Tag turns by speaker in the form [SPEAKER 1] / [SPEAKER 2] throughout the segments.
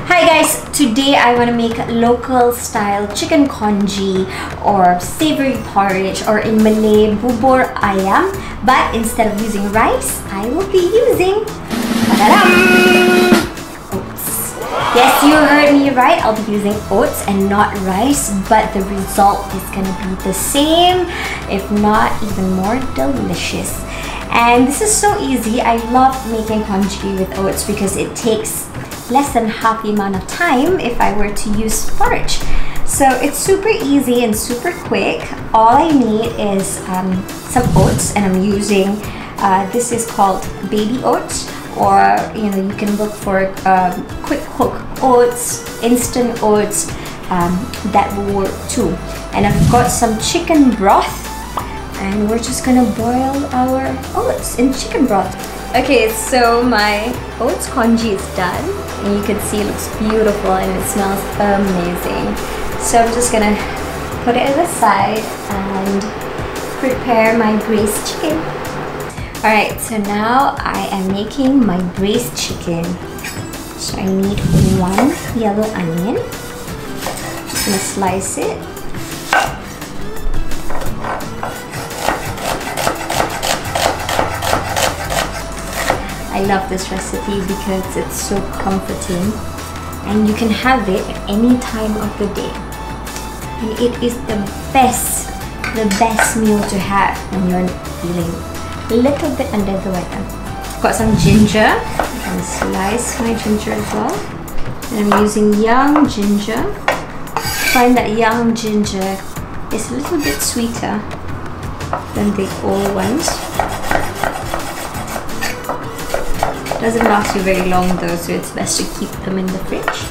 [SPEAKER 1] Hi guys, today I want to make local style chicken congee or savory porridge, or in Malay bubur ayam, but instead of using rice I will be using oats. Yes, you heard me right, I'll be using oats and not rice, but the result is going to be the same, if not even more delicious. And this is so easy. I love making congee with oats because it takes less than half the amount of time if I were to use porridge. So it's super easy and super quick. All I need is some oats, and I'm using this is called baby oats, or you can look for quick cook oats, instant oats, that will work too. And I've got some chicken broth, and we're just gonna boil our oats in chicken broth. Okay, so my oats congee is done, and you can see it looks beautiful and it smells amazing. So I'm just gonna put it aside and prepare my braised chicken. Alright, so now I am making my braised chicken. So I need 1 yellow onion. I'm gonna slice it. I love this recipe because it's so comforting, and you can have it at any time of the day. And it is the best meal to have when you're feeling a little bit under the weather. Got some ginger. I'm gonna slice my ginger as well. And I'm using young ginger. Find that young ginger is a little bit sweeter than the old ones. Doesn't last you very long though, so it's best to keep them in the fridge.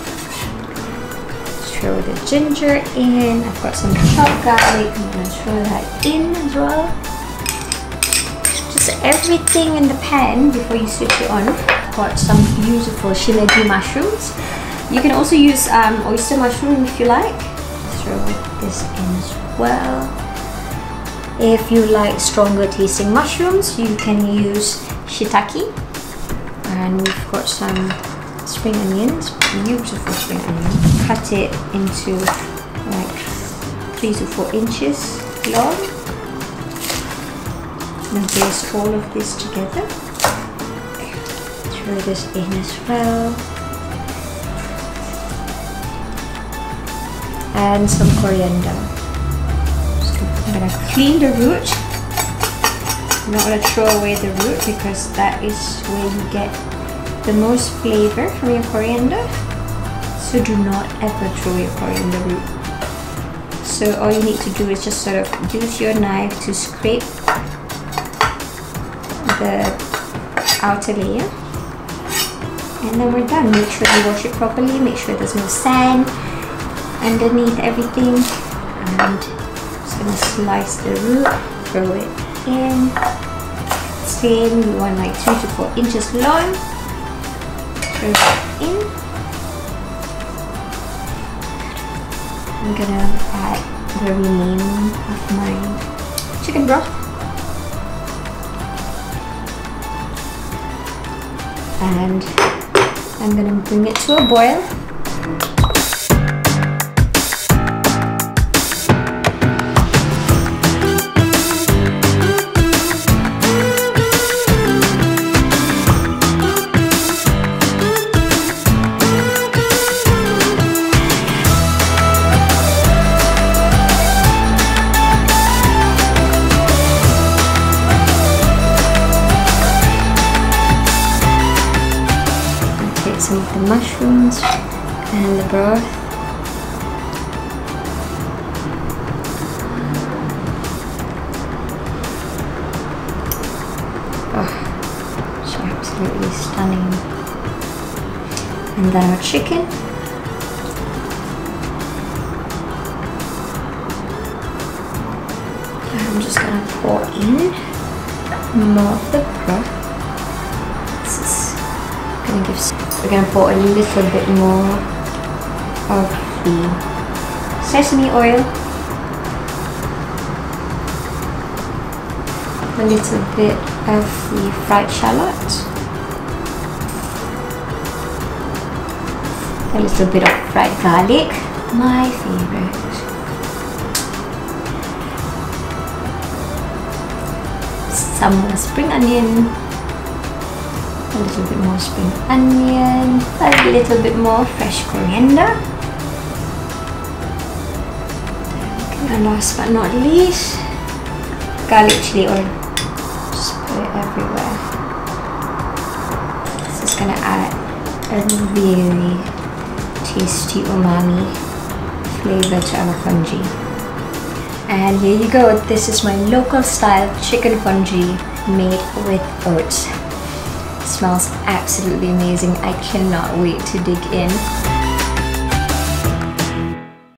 [SPEAKER 1] Throw the ginger in. I've got some chopped garlic. I'm gonna throw that in as well. Just everything in the pan before you switch it on. Got some beautiful Shimeji mushrooms. You can also use oyster mushroom if you like. Throw this in as well. If you like stronger tasting mushrooms, you can use shiitake. And we've got some spring onions, beautiful spring onions. Cut it into like 3 to 4 inches long. And braise all of this together. Throw this in as well. And some coriander. So I'm gonna clean the root. I'm not going to throw away the root because that is where you get the most flavor from your coriander. So do not ever throw your coriander root. So all you need to do is just sort of use your knife to scrape the outer layer. And then we're done. Make sure you wash it properly. Make sure there's no sand underneath everything. And just going to slice the root, throw it in. Same, you want like 3 to 4 inches long. Throw it in. I'm gonna add the remaining of my chicken broth. And I'm gonna bring it to a boil. Some of the mushrooms and the broth. Oh, it's absolutely stunning. And then our chicken. I'm just gonna pour in more of the broth. We're going to pour a little bit more of the sesame oil, a little bit of the fried shallots, A little bit of fried garlic, my favorite. Some spring onion, a little bit more spring onion, a little bit more fresh coriander. Okay, and last but not least, garlic chili oil. Just put it everywhere. This is gonna add a really tasty umami flavor to our congee. And here you go, this is my local style chicken congee made with oats. It smells absolutely amazing. I cannot wait to dig in.